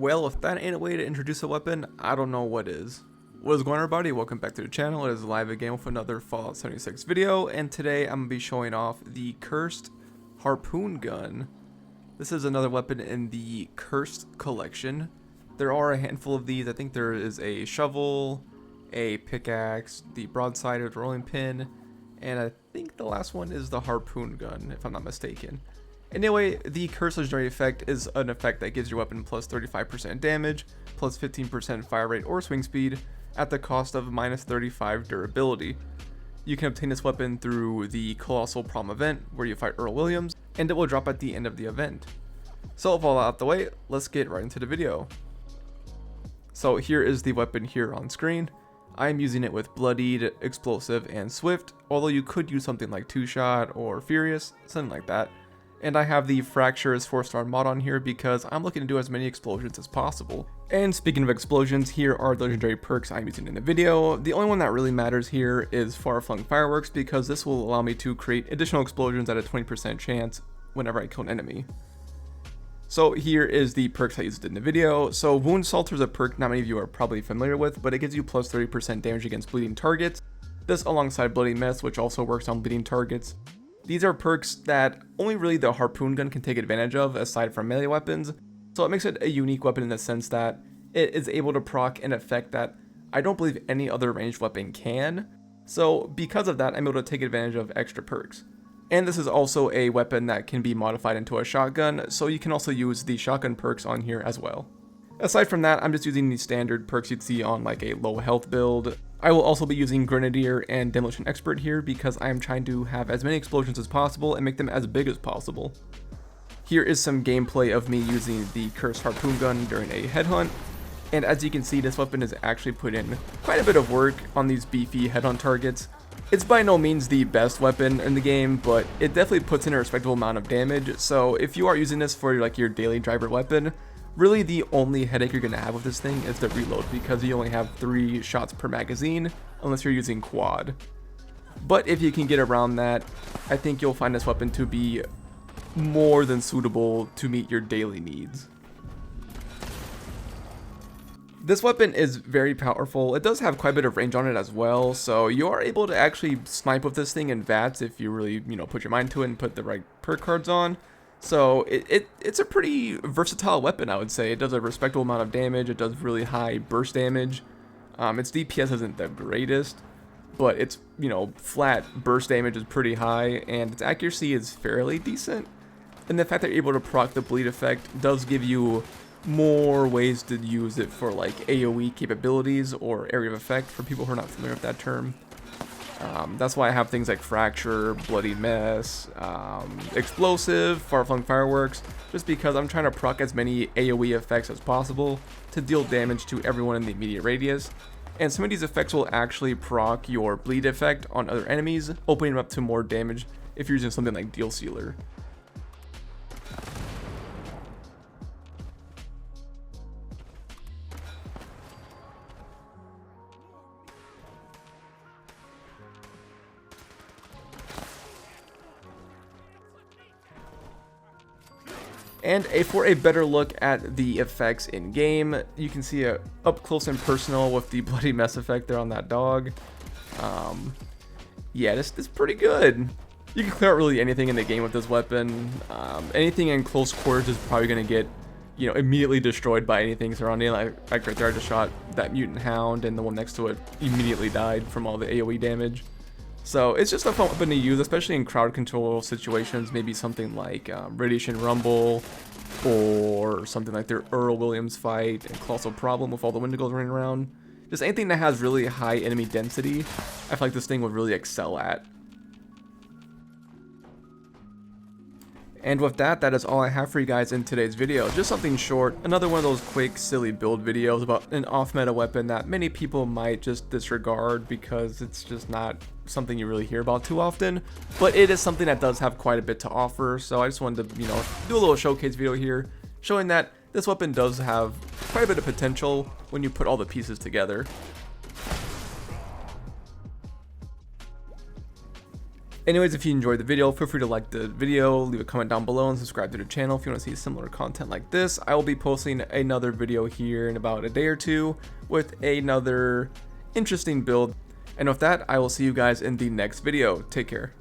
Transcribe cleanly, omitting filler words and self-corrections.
Well, if that ain't a way to introduce a weapon, I don't know what is. What is going on, everybody? Welcome back to the channel. It is live again with another Fallout 76 video, and today I'm going to be showing off the Cursed Harpoon Gun. This is another weapon in the Cursed collection. There are a handful of these. I think there is a shovel, a pickaxe, the broadside with rolling pin, and I think the last one is the harpoon gun, if I'm not mistaken. Anyway, the Cursed Legendary effect is an effect that gives your weapon plus 35% damage, plus 15% fire rate or swing speed, at the cost of minus 35 durability. You can obtain this weapon through the Colossal Problem event, where you fight Earl Williams, and it will drop at the end of the event. So with all that out the way, let's get right into the video. So here is the weapon here on screen. I am using it with Bloodied, Explosive, and Swift, although you could use something like 2-Shot or Furious, something like that. And I have the Fractures 4-star mod on here because I'm looking to do as many explosions as possible. And speaking of explosions, here are the legendary perks I'm using in the video. The only one that really matters here is Far-Flung Fireworks, because this will allow me to create additional explosions at a 20% chance whenever I kill an enemy. So here is the perks I used in the video. So Wound Salter is a perk not many of you are probably familiar with, but it gives you plus 30% damage against bleeding targets. This alongside Bloody Mess, which also works on bleeding targets. These are perks that only really the harpoon gun can take advantage of aside from melee weapons, so it makes it a unique weapon in the sense that it is able to proc an effect that I don't believe any other ranged weapon can. So because of that, I'm able to take advantage of extra perks. And this is also a weapon that can be modified into a shotgun, so you can also use the shotgun perks on here as well. Aside from that, I'm just using the standard perks you'd see on like a low health build. I will also be using Grenadier and Demolition Expert here because I am trying to have as many explosions as possible and make them as big as possible. Here is some gameplay of me using the Cursed Harpoon Gun during a headhunt. And as you can see, this weapon has actually put in quite a bit of work on these beefy headhunt targets. It's by no means the best weapon in the game, but it definitely puts in a respectable amount of damage. So if you are using this for like your daily driver weapon, really the only headache you're going to have with this thing is the reload, because you only have 3 shots per magazine unless you're using quad. But if you can get around that, I think you'll find this weapon to be more than suitable to meet your daily needs. This weapon is very powerful. It does have quite a bit of range on it as well, so you are able to actually snipe with this thing in VATS if you really, put your mind to it and put the right perk cards on. So it's a pretty versatile weapon, I would say. It does a respectable amount of damage. It does really high burst damage. Its DPS isn't the greatest, but its flat burst damage is pretty high, and its accuracy is fairly decent. And the fact that you're able to proc the bleed effect does give you more ways to use it for like AoE capabilities or area of effect for people who are not familiar with that term. That's why I have things like Fracture, Bloody Mess, Explosive, Far-Flung Fireworks, just because I'm trying to proc as many AoE effects as possible to deal damage to everyone in the immediate radius. And some of these effects will actually proc your bleed effect on other enemies, opening up to more damage if you're using something like Deal Sealer. And for a better look at the effects in game, you can see it up close and personal with the Bloody Mess effect there on that dog. Yeah, this is pretty good. You can clear out really anything in the game with this weapon. Anything in close quarters is probably going to get, immediately destroyed by anything surrounding. Like right there, I just shot that mutant hound, and the one next to it immediately died from all the AoE damage. So it's just a fun weapon to use, especially in crowd control situations, maybe something like Radiation Rumble, or something like their Earl Williams fight and Colossal Problem with all the Wendigos running around. Just anything that has really high enemy density, I feel like this thing would really excel at. And with that, that is all I have for you guys in today's video. Just something short, another one of those quick, silly build videos about an off-meta weapon that many people might just disregard because it's just not something you really hear about too often. But it is something that does have quite a bit to offer, so I just wanted to, do a little showcase video here, showing that this weapon does have quite a bit of potential when you put all the pieces together. Anyways, if you enjoyed the video, feel free to like the video, leave a comment down below, and subscribe to the channel if you want to see similar content like this. I will be posting another video here in about a day or two with another interesting build. And with that, I will see you guys in the next video. Take care.